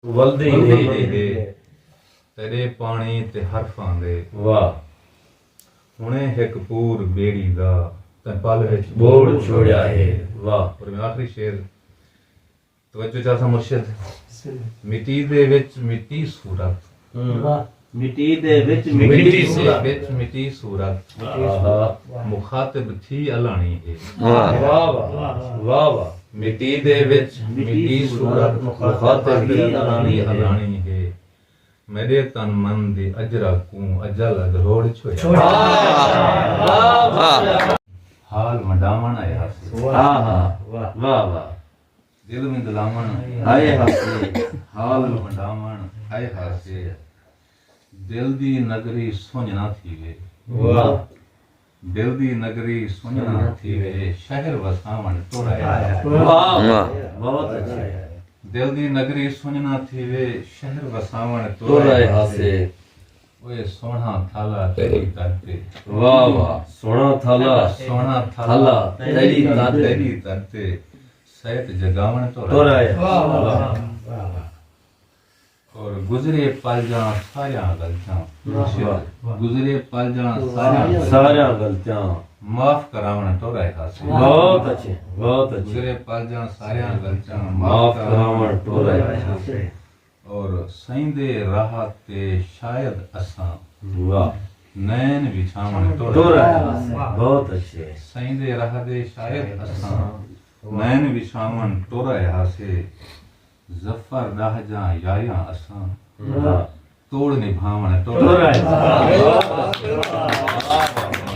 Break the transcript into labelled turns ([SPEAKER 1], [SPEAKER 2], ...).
[SPEAKER 1] ਵਲਦੇ
[SPEAKER 2] ਦੇ ਤੇਰੇ ਪਾਣੀ ਤੇ ਹਰਫਾਂ ਦੇ
[SPEAKER 1] ਵਾਹ
[SPEAKER 2] ਹੁਣੇ ਇੱਕ ਪੂਰ ਬੇੜੀ ਦਾ ਤੇ ਪਲ ਵਿੱਚ
[SPEAKER 1] ਬੋੜ ਛੋੜਿਆ ਹੈ ਵਾਹ।
[SPEAKER 2] और मैं आखिरी शेर तवज्जो चाहता मुर्शिद मिट्टी दे विच मिट्टी सूरत
[SPEAKER 3] मिट्टी दे विच मिट्टी सूरत
[SPEAKER 2] विच मिट्टी सूरत मुखातिब थी अलानी है
[SPEAKER 1] ਵਾਹ ਵਾਹ ਵਾਹ ਵਾਹ।
[SPEAKER 2] मिट्टी दे विच मिट्टी सूरत मुखातिब थी अलानी है मेरे तन मन दे अजरा को अजल अधरोड़ छोया हाल मडावण आया
[SPEAKER 1] हाँ हाँ वाह वाह वाह।
[SPEAKER 2] दिल में दलामण
[SPEAKER 1] आए हासे
[SPEAKER 2] हाल मडावण आए हासे दिल दी नगरी सोहना थी वे
[SPEAKER 1] वाह
[SPEAKER 2] दिल दी नगरी सोहना थी वे शहर वसावण तोराया
[SPEAKER 1] वाह बहुत अच्छा है।
[SPEAKER 2] दिल दी नगरी सोहना थी वे शहर वसावण
[SPEAKER 1] तो
[SPEAKER 2] तोराया
[SPEAKER 1] रहे हासे
[SPEAKER 2] ओए सोना थाला तेरी तरते
[SPEAKER 1] वाह वाह। सोना थाला
[SPEAKER 2] सोना
[SPEAKER 1] थाला
[SPEAKER 2] थाला
[SPEAKER 1] तेरी ताते
[SPEAKER 2] तेरी तरते सैत जगावण
[SPEAKER 1] तो
[SPEAKER 2] तोराया
[SPEAKER 1] रहे वाह
[SPEAKER 2] और गुजरे पल जा सारियां गलतियां
[SPEAKER 1] वाह।
[SPEAKER 2] गुजरे पल जा सारियां
[SPEAKER 1] सारा गलतियां
[SPEAKER 2] माफ करावण तो रहे हासे
[SPEAKER 1] बहुत अच्छे बहुत अच्छे।
[SPEAKER 2] गुजरे पल जा सारियां गलतियां
[SPEAKER 1] माफ करावण तो रहे हासे
[SPEAKER 2] और सईंदे राह ते शायद असां
[SPEAKER 1] वाह
[SPEAKER 2] नैन विछावण
[SPEAKER 1] तो
[SPEAKER 2] तो
[SPEAKER 1] रहे
[SPEAKER 2] रहे
[SPEAKER 1] हासे बहुत अच्छे।
[SPEAKER 2] सईंदे राह दे शायद असां नैन विछावण तो रहे हासे ज़फ़र दाह जा यारियां असां
[SPEAKER 1] वाह
[SPEAKER 2] तोड़ निभावण तो
[SPEAKER 1] तो
[SPEAKER 2] रहे
[SPEAKER 1] रहे हासे।